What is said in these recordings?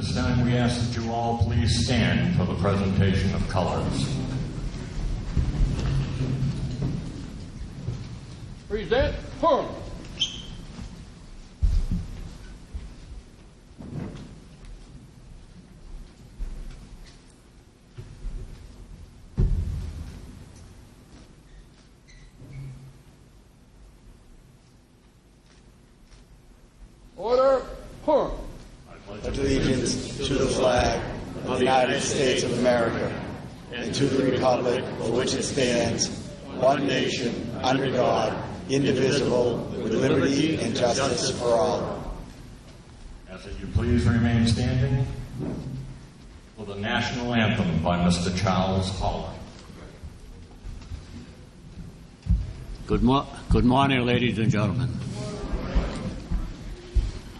This time we ask that you all please stand for the presentation of colors. Present firm. Order, firm. Allegiance to the flag of the United States of America and to the republic for which it stands, one nation, under God, indivisible, with liberty and justice for all. Ask that you please remain standing for the national anthem by Mr. Charles Holland. Good morning, ladies and gentlemen.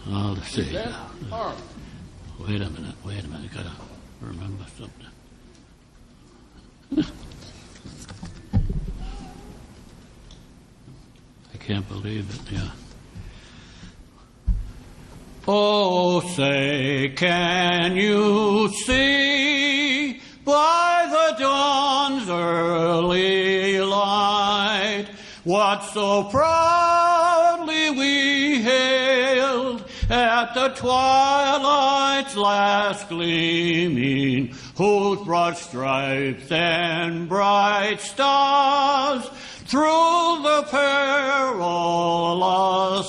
Let's see. Present arm. Wait a minute. Gotta remember something. I can't believe it, yeah. Oh, say, can you see by the dawn's early light what so proudly we hailed at the twilight's last gleaming, whose broad stripes and bright stars through the perilous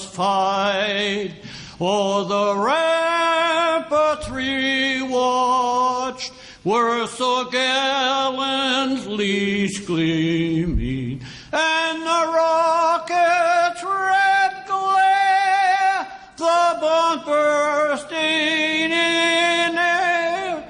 fight o'er the ramparts we watched were so gallantly gleaming, and the rocket's red glare, the bomb bursting in air,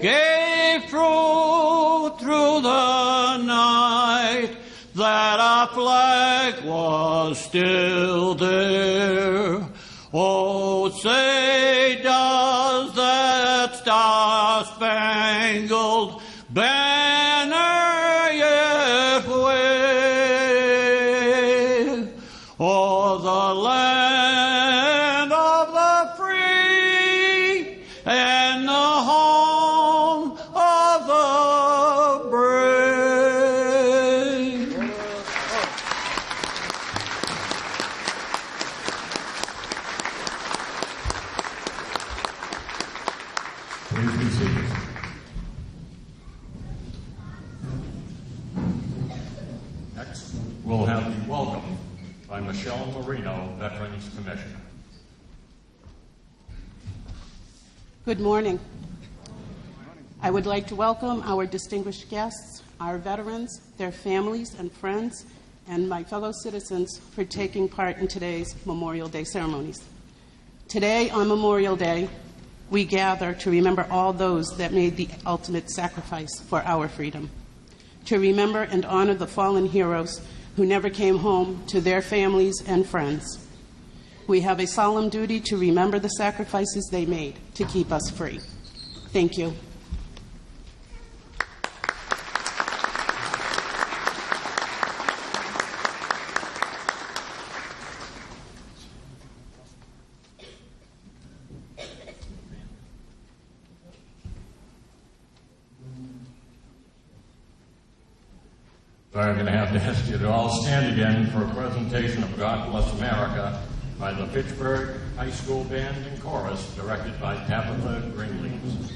gave through the night that our flag was still there. Oh, say, does that star-spangled banner yet wave o'er the land of the free and the home of the brave? Please be seated. Next, we'll have the welcome by Michelle Marino, Veterans Commissioner. Good morning. I would like to welcome our distinguished guests, our veterans, their families and friends, and my fellow citizens for taking part in today's Memorial Day ceremonies. Today, on Memorial Day, we gather to remember all those that made the ultimate sacrifice for our freedom, to remember and honor the fallen heroes who never came home to their families and friends. We have a solemn duty to remember the sacrifices they made to keep us free. Thank you. So I'm going to have to ask you to all stand again for a presentation of God Bless America by the Fitchburg High School Band and Chorus, directed by Tabitha Greenleaves.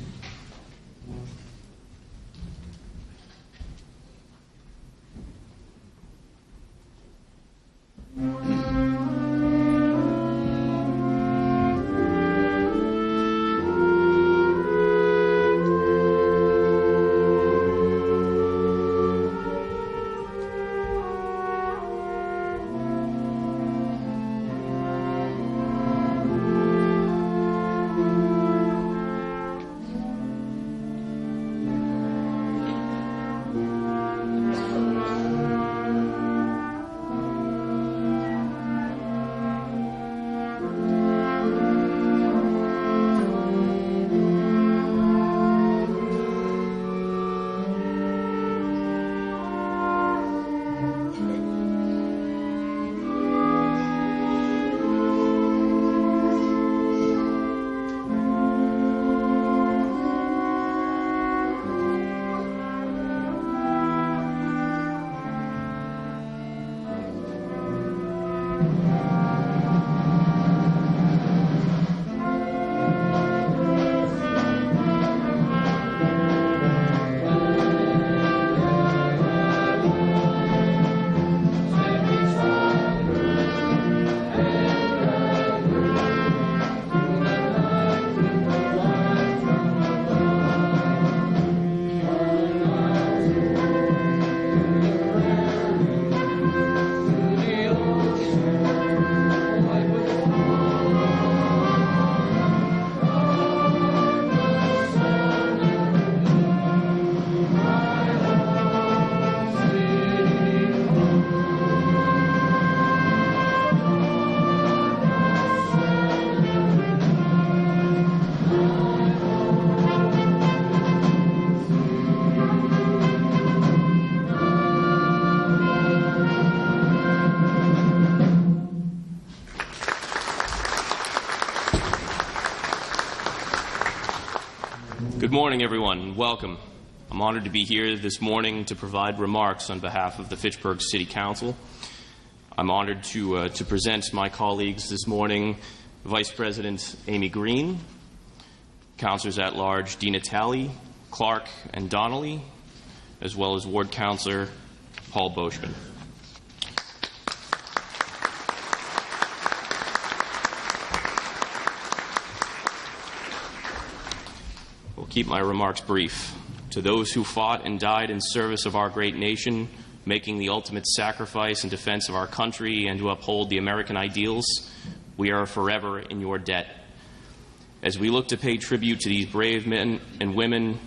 Good morning, everyone. Welcome. I'm honored to be here this morning to provide remarks on behalf of the Fitchburg City Council. I'm honored to present my colleagues this morning, Vice President Amy Green, Councilors at Large Dina Talley, Clark, and Donnelly, as well as Ward Councilor Paul Boschman. I'll keep my remarks brief. To those who fought and died in service of our great nation, making the ultimate sacrifice in defense of our country and to uphold the American ideals, we are forever in your debt. As we look to pay tribute to these brave men and women,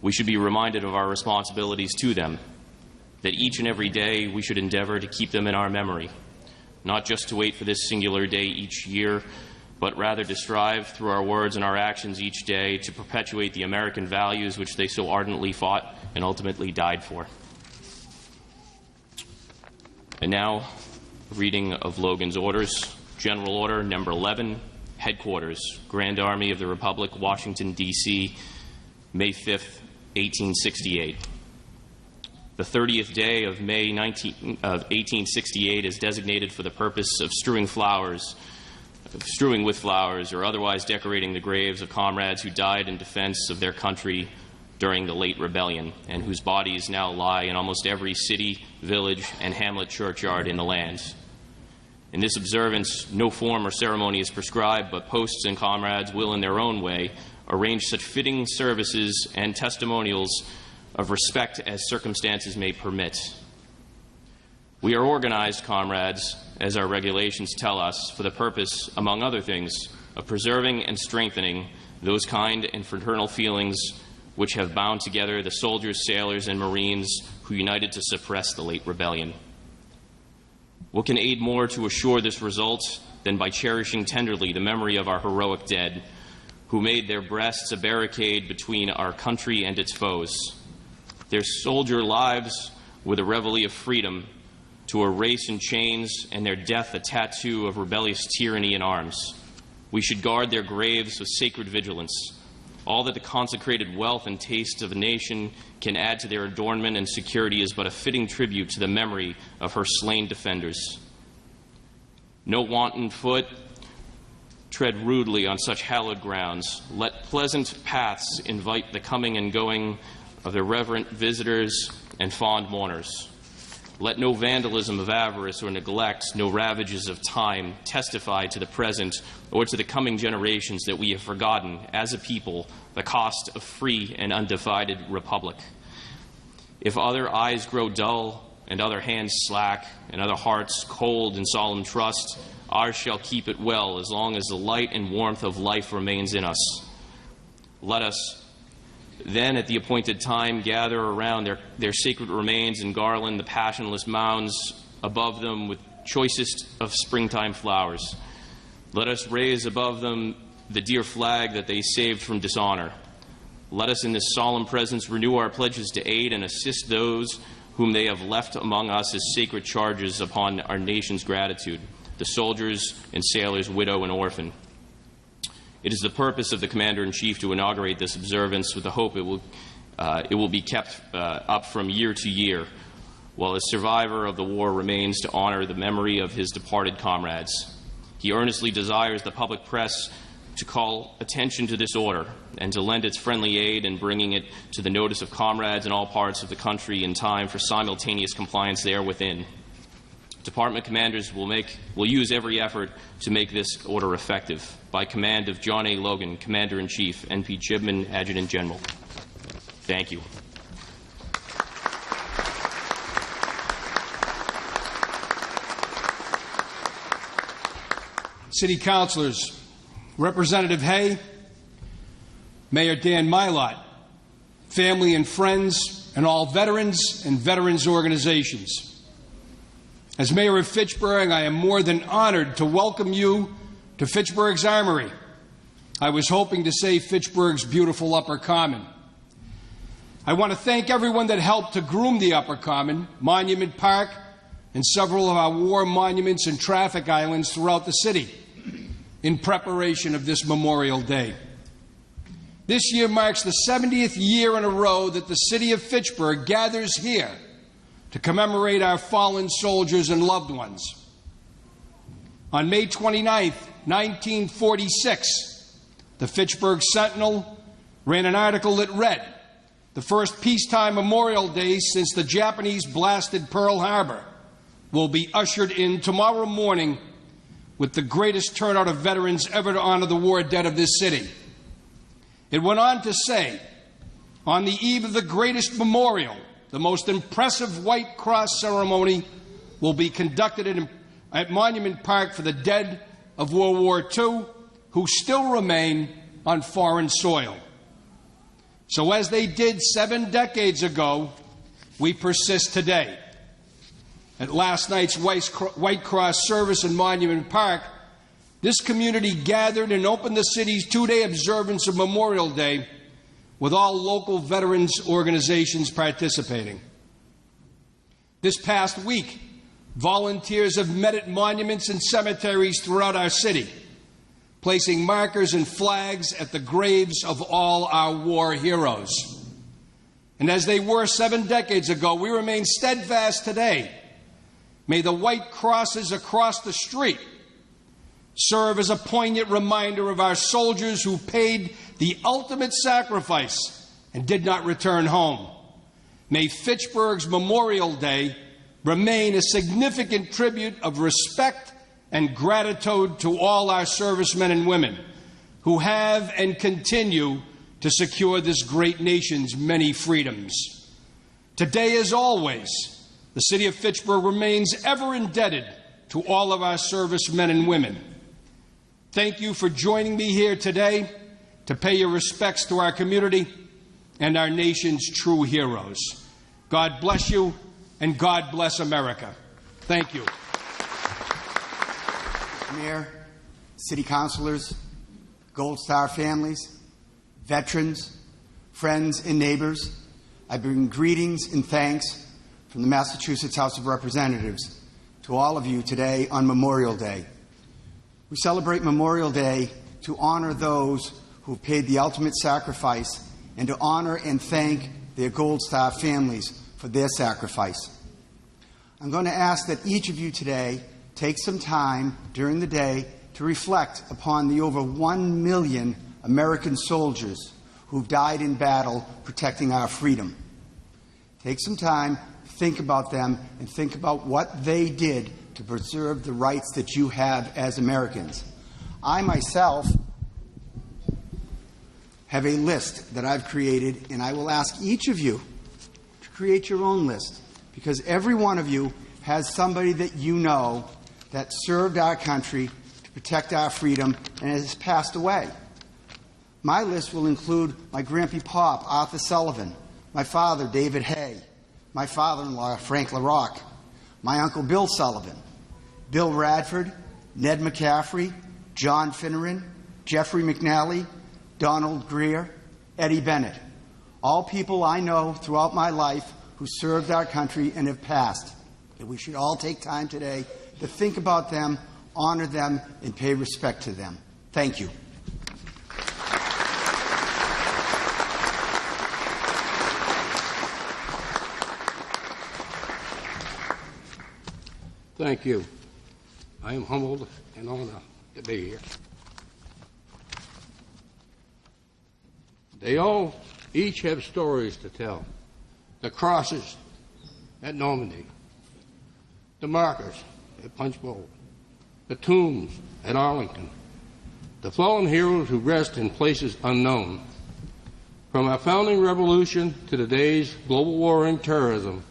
we should be reminded of our responsibilities to them, that each and every day we should endeavor to keep them in our memory, not just to wait for this singular day each year, but rather to strive through our words and our actions each day to perpetuate the American values which they so ardently fought and ultimately died for. And now, reading of Logan's orders. General Order Number 11, Headquarters, Grand Army of the Republic, Washington, D.C., May 5th, 1868. The 30th day of May 1868 is designated for the purpose of strewing with flowers or otherwise decorating the graves of comrades who died in defense of their country during the late rebellion and whose bodies now lie in almost every city, village, and hamlet churchyard in the land. In this observance, no form or ceremony is prescribed, but posts and comrades will, in their own way, arrange such fitting services and testimonials of respect as circumstances may permit. We are organized, comrades, as our regulations tell us, for the purpose, among other things, of preserving and strengthening those kind and fraternal feelings which have bound together the soldiers, sailors, and Marines who united to suppress the late rebellion. What can aid more to assure this result than by cherishing tenderly the memory of our heroic dead, who made their breasts a barricade between our country and its foes? Their soldier lives were the reveille of freedom to a race in chains, and their death a tattoo of rebellious tyranny in arms. We should guard their graves with sacred vigilance. All that the consecrated wealth and taste of a nation can add to their adornment and security is but a fitting tribute to the memory of her slain defenders. No wanton foot tread rudely on such hallowed grounds. Let pleasant paths invite the coming and going of the reverent visitors and fond mourners. Let no vandalism of avarice or neglect, no ravages of time testify to the present or to the coming generations that we have forgotten, as a people, the cost of free and undivided republic. If other eyes grow dull and other hands slack and other hearts cold in solemn trust, ours shall keep it well as long as the light and warmth of life remains in us. Let us then, at the appointed time, gather around their sacred remains and garland the passionless mounds above them with choicest of springtime flowers. Let us raise above them the dear flag that they saved from dishonor. Let us in this solemn presence renew our pledges to aid and assist those whom they have left among us as sacred charges upon our nation's gratitude, the soldiers and sailors, widow and orphan. It is the purpose of the Commander-in-Chief to inaugurate this observance with the hope it will be kept up from year to year. while a survivor of the war remains to honor the memory of his departed comrades. He earnestly desires the public press to call attention to this order and to lend its friendly aid in bringing it to the notice of comrades in all parts of the country in time for simultaneous compliance therewithin. Department commanders will use every effort to make this order effective. By command of John A. Logan, Commander-in-Chief, N.P. Chibman, Adjutant General. Thank you. City Councilors, Representative Hay, Mayor Dan Mylott, family and friends, and all veterans and veterans organizations. As Mayor of Fitchburg, I am more than honored to welcome you to Fitchburg's Armory. I was hoping to say Fitchburg's beautiful Upper Common. I want to thank everyone that helped to groom the Upper Common, Monument Park, and several of our war monuments and traffic islands throughout the city in preparation of this Memorial Day. This year marks the 70th year in a row that the city of Fitchburg gathers here to commemorate our fallen soldiers and loved ones. On May 29, 1946, the Fitchburg Sentinel ran an article that read, "The first peacetime Memorial Day since the Japanese blasted Pearl Harbor will be ushered in tomorrow morning with the greatest turnout of veterans ever to honor the war dead of this city." It went on to say, "On the eve of the greatest memorial, the most impressive White Cross ceremony will be conducted at Monument Park for the dead of World War II who still remain on foreign soil." So as they did 7 decades ago, we persist today. At last night's White Cross service in Monument Park, this community gathered and opened the city's 2-day observance of Memorial Day with all local veterans organizations participating. This past week, volunteers have met at monuments and cemeteries throughout our city, placing markers and flags at the graves of all our war heroes. And as they were 7 decades ago, we remain steadfast today. May the white crosses across the street serve as a poignant reminder of our soldiers who paid the ultimate sacrifice and did not return home. May Fitchburg's Memorial Day remain a significant tribute of respect and gratitude to all our servicemen and women who have and continue to secure this great nation's many freedoms. Today, as always, the city of Fitchburg remains ever indebted to all of our servicemen and women. Thank you for joining me here today to pay your respects to our community and our nation's true heroes. God bless you, and God bless America. Thank you. Mayor, City Councilors, Gold Star families, veterans, friends, and neighbors, I bring greetings and thanks from the Massachusetts House of Representatives to all of you today on Memorial Day. We celebrate Memorial Day to honor those who paid the ultimate sacrifice and to honor and thank their Gold Star families for their sacrifice. I'm going to ask that each of you today take some time during the day to reflect upon the over 1 million American soldiers who've died in battle protecting our freedom. Take some time, think about them, and think about what they did to preserve the rights that you have as Americans. I myself have a list that I've created, and I will ask each of you to create your own list, because every one of you has somebody that you know that served our country to protect our freedom and has passed away. My list will include my Grampy Pop, Arthur Sullivan, my father, David Hay, my father-in-law, Frank LaRock, my uncle, Bill Sullivan, Bill Radford, Ned McCaffrey, John Finneran, Jeffrey McNally, Donald Greer, Eddie Bennett, all people I know throughout my life who served our country and have passed. And we should all take time today to think about them, honor them, and pay respect to them. Thank you. Thank you. I am humbled and honored to be here. They all each have stories to tell. The crosses at Normandy, the markers at Punch Bowl, the tombs at Arlington, the fallen heroes who rest in places unknown. From our founding revolution to today's global war on terrorism,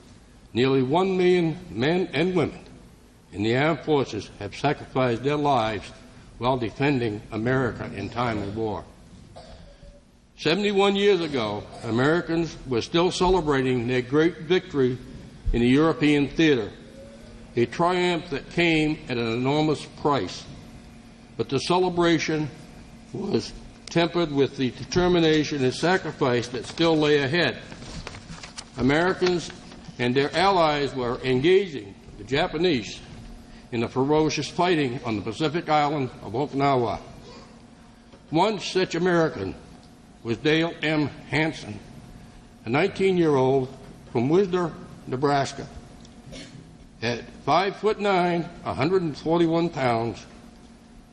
nearly 1 million men and women in the armed forces have sacrificed their lives while defending America in time of war. 71 years ago, Americans were still celebrating their great victory in the European theater, a triumph that came at an enormous price. But the celebration was tempered with the determination and sacrifice that still lay ahead. Americans and their allies were engaging the Japanese in the ferocious fighting on the Pacific island of Okinawa. One such American was Dale M. Hansen, a 19-year-old from Wisner, Nebraska. At 5'9", 141 pounds,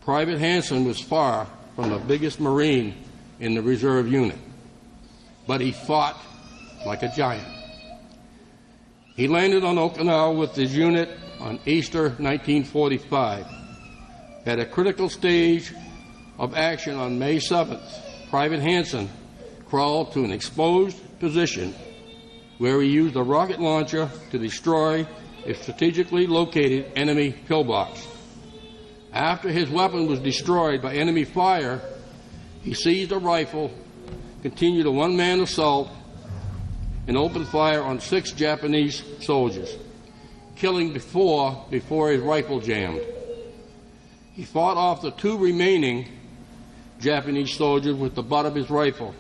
Private Hansen was far from the biggest Marine in the reserve unit, but he fought like a giant. He landed on Okinawa with his unit on Easter 1945. At a critical stage of action on May 7th, Private Hansen crawled to an exposed position where he used a rocket launcher to destroy a strategically located enemy pillbox. After his weapon was destroyed by enemy fire, he seized a rifle, continued a one-man assault, and opened fire on 6 Japanese soldiers, killing before his rifle jammed. He fought off the 2 remaining Japanese soldiers with the butt of his rifle.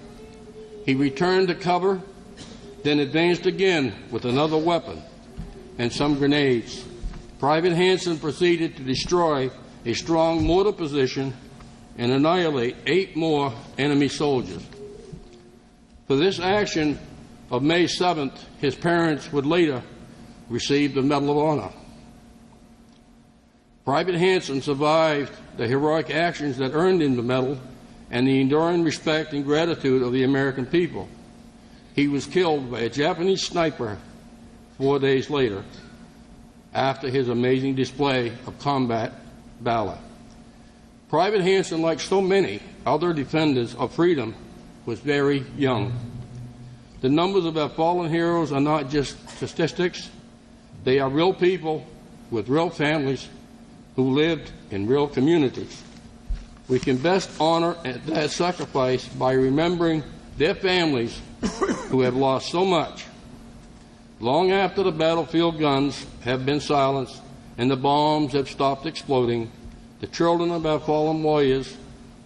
He returned to cover, then advanced again with another weapon and some grenades. Private Hansen proceeded to destroy a strong mortar position and annihilate 8 more enemy soldiers. For this action of May 7th, his parents would later receive the Medal of Honor. Private Hansen survived the heroic actions that earned him the medal and the enduring respect and gratitude of the American people. He was killed by a Japanese sniper 4 days later after his amazing display of combat valor. Private Hansen, like so many other defenders of freedom, was very young. The numbers of our fallen heroes are not just statistics. They are real people with real families who lived in real communities. We can best honor that sacrifice by remembering their families who have lost so much. Long after the battlefield guns have been silenced and the bombs have stopped exploding, the children of our fallen warriors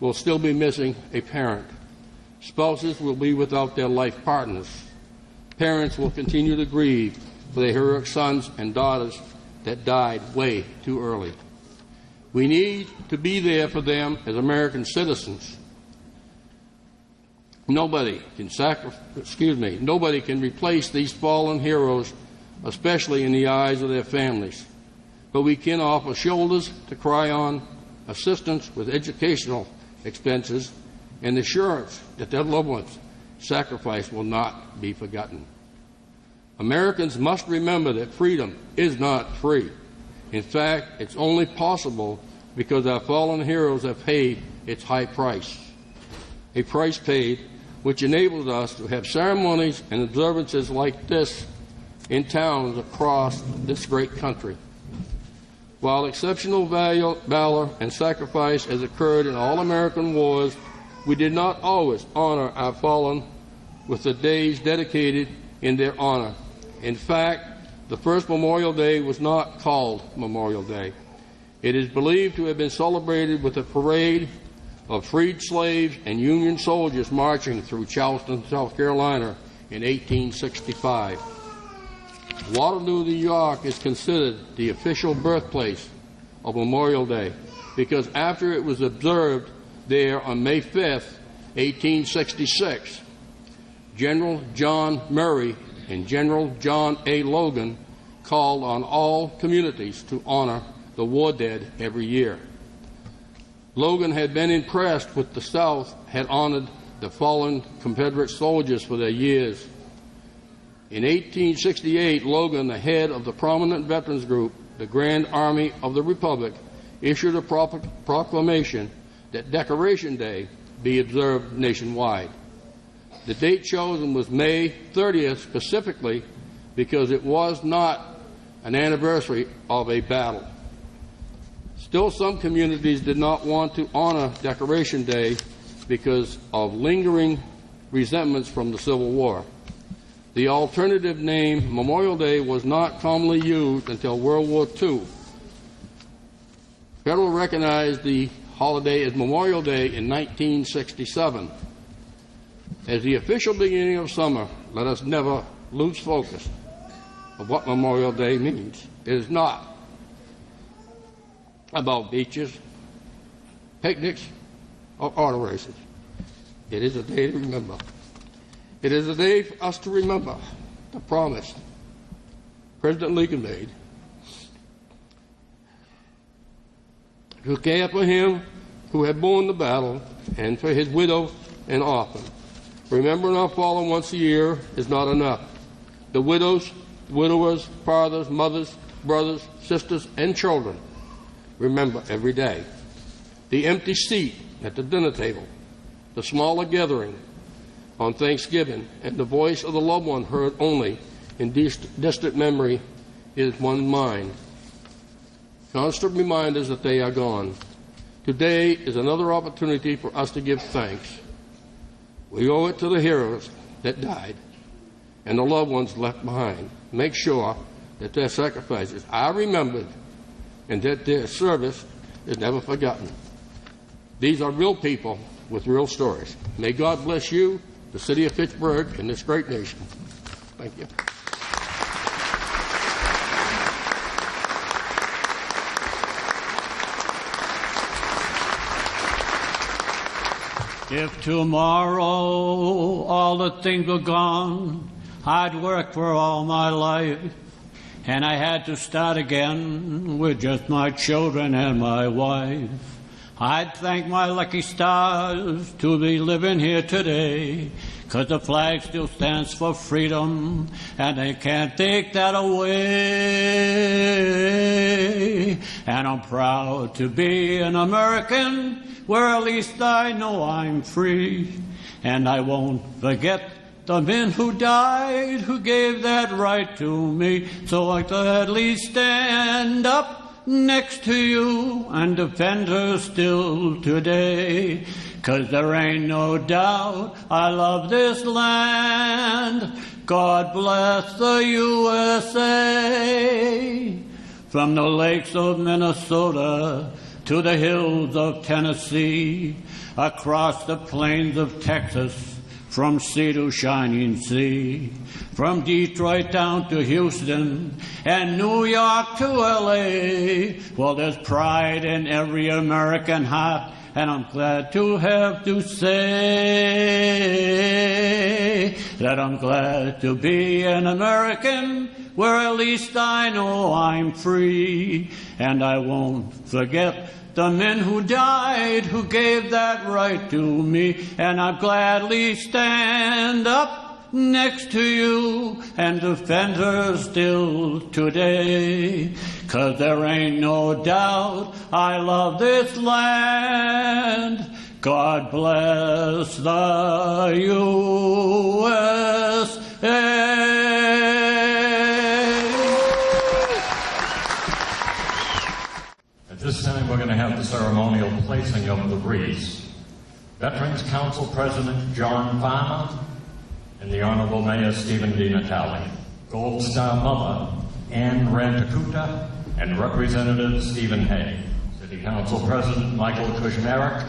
will still be missing a parent. Spouses will be without their life partners. Parents will continue to grieve for their heroic sons and daughters that died way too early. We need to be there for them as American citizens. Nobody can replace these fallen heroes, especially in the eyes of their families. But we can offer shoulders to cry on, assistance with educational expenses, and assurance that their loved ones' sacrifice will not be forgotten. Americans must remember that freedom is not free. In fact, it's only possible because our fallen heroes have paid its high price, a price paid which enables us to have ceremonies and observances like this in towns across this great country. While exceptional valor and sacrifice has occurred in all American wars, we did not always honor our fallen with the days dedicated in their honor. In fact, the first Memorial Day was not called Memorial Day. It is believed to have been celebrated with a parade of freed slaves and Union soldiers marching through Charleston, South Carolina in 1865. Waterloo, New York is considered the official birthplace of Memorial Day because after it was observed there on May 5th, 1866, General John Murray and General John A. Logan called on all communities to honor the war dead every year. Logan had been impressed with the South had honored the fallen Confederate soldiers for their years. In 1868, Logan, the head of the prominent veterans group, the Grand Army of the Republic, issued a proclamation that Decoration Day be observed nationwide. The date chosen was May 30th specifically because it was not an anniversary of a battle. Still, some communities did not want to honor Decoration Day because of lingering resentments from the Civil War. The alternative name, Memorial Day, was not commonly used until World War II. Federal recognized the holiday as Memorial Day in 1967. As the official beginning of summer, let us never lose focus of what Memorial Day means. It is not about beaches, picnics, or auto races. It is a day to remember. It is a day for us to remember the promise President Lincoln made to care for him who had borne the battle and for his widow and orphan. Remembering our fallen once a year is not enough. The widows, widowers, fathers, mothers, brothers, sisters, and children remember every day. The empty seat at the dinner table, the smaller gathering on Thanksgiving, and the voice of the loved one heard only in distant memory is one's mind. Constant reminders that they are gone. Today is another opportunity for us to give thanks. We owe it to the heroes that died and the loved ones left behind. Make sure that their sacrifices are remembered and that their service is never forgotten. These are real people with real stories. May God bless you, the city of Fitchburg, and this great nation. Thank you. If tomorrow all the things were gone, I'd worked for all my life, and I had to start again with just my children and my wife. I'd thank my lucky stars to be living here today, 'cause the flag still stands for freedom, and they can't take that away. And I'm proud to be an American, where at least I know I'm free. And I won't forget the men who died, who gave that right to me. So I could at least stand up next to you and defend her still today. 'Cause there ain't no doubt I love this land. God bless the USA. From the lakes of Minnesota to the hills of Tennessee, across the plains of Texas, from sea to shining sea, from Detroit down to Houston and New York to LA. Well, there's pride in every American heart, and I'm glad to have to say that I'm glad to be an American, where at least I know I'm free. And I won't forget the men who died, who gave that right to me. And I'd gladly stand up next to you and defend her still today. 'Cause there ain't no doubt I love this land. God bless the USA. At this time, we're going to have the ceremonial placing of the wreaths. Veterans Council President John Farmer and the Honorable Mayor Stephen D. Natale, Gold Star Mother Ann Rantakuta, and Representative Stephen Hay, City Council President Michael Kushmarek,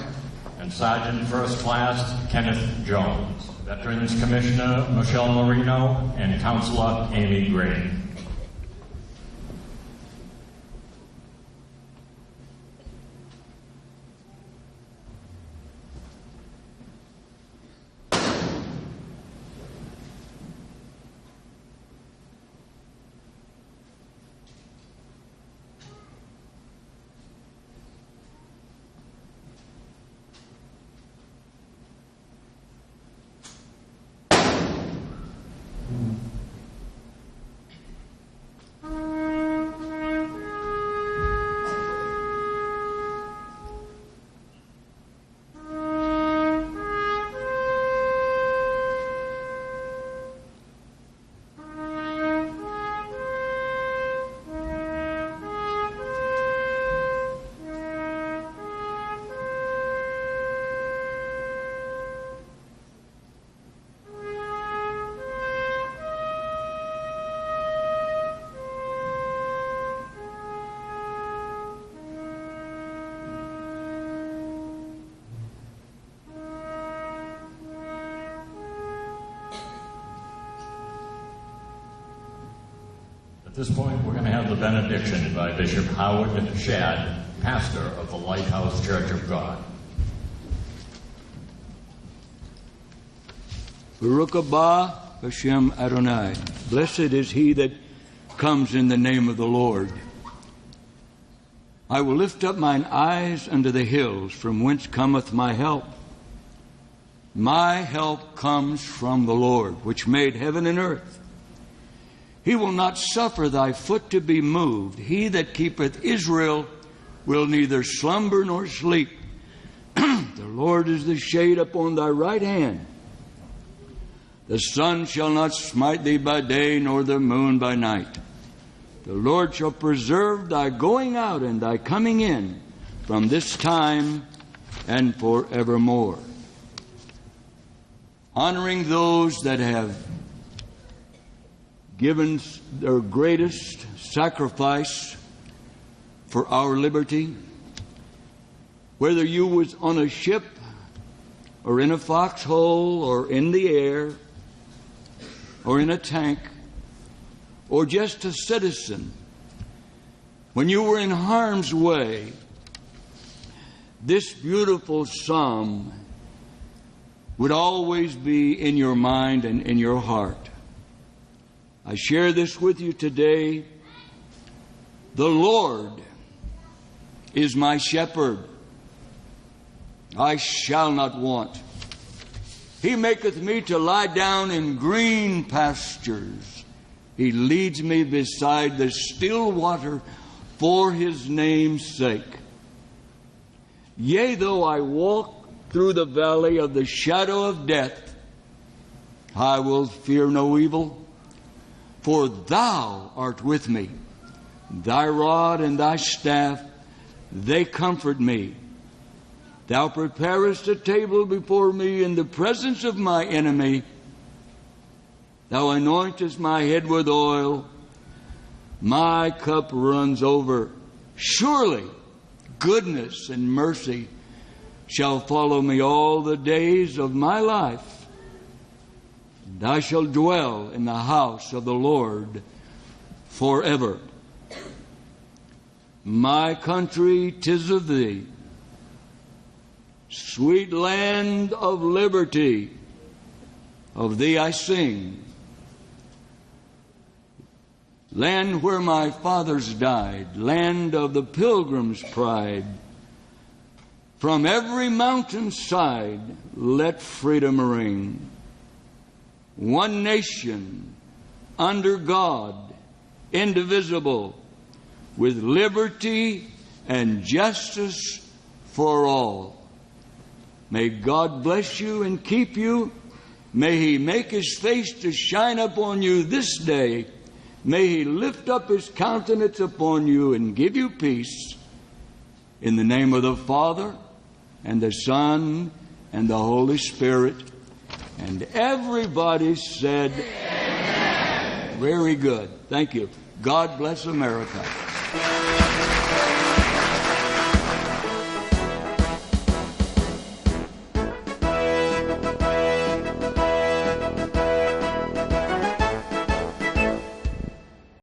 and Sergeant First Class Kenneth Jones, Veterans Commissioner Michelle Marino, and Councilor Amy Green. At this point, we're going to have the benediction by Bishop Howard Shad, pastor of the Lighthouse Church of God. Baruch haba Hashem Adonai. Blessed is he that comes in the name of the Lord. I will lift up mine eyes unto the hills, from whence cometh my help. My help comes from the Lord, which made heaven and earth. He will not suffer thy foot to be moved. He that keepeth Israel will neither slumber nor sleep. The Lord is the shade upon thy right hand. The sun shall not smite thee by day, nor the moon by night. The Lord shall preserve thy going out and thy coming in from this time and forevermore. Honoring those that have given their greatest sacrifice for our liberty, whether you was on a ship or in a foxhole or in the air or in a tank or just a citizen, when you were in harm's way, this beautiful psalm would always be in your mind and in your heart. I share this with you today. The Lord is my shepherd. I shall not want. He maketh me to lie down in green pastures. He leads me beside the still water for his name's sake. Yea, though I walk through the valley of the shadow of death, I will fear no evil, for thou art with me. Thy rod and thy staff, they comfort me. Thou preparest a table before me in the presence of my enemy. Thou anointest my head with oil. My cup runs over. Surely goodness and mercy shall follow me all the days of my life. And I shall dwell in the house of the Lord forever. My country, 'tis of thee. Sweet land of liberty, of thee I sing. Land where my fathers died, land of the pilgrim's pride. From every mountain side, let freedom ring. One nation, under God, indivisible, with liberty and justice for all. May God bless you and keep you. May He make His face to shine upon you this day. May He lift up His countenance upon you and give you peace. In the name of the Father, and the Son, and the Holy Spirit. And everybody said, Amen. Very good. Thank you. God bless America.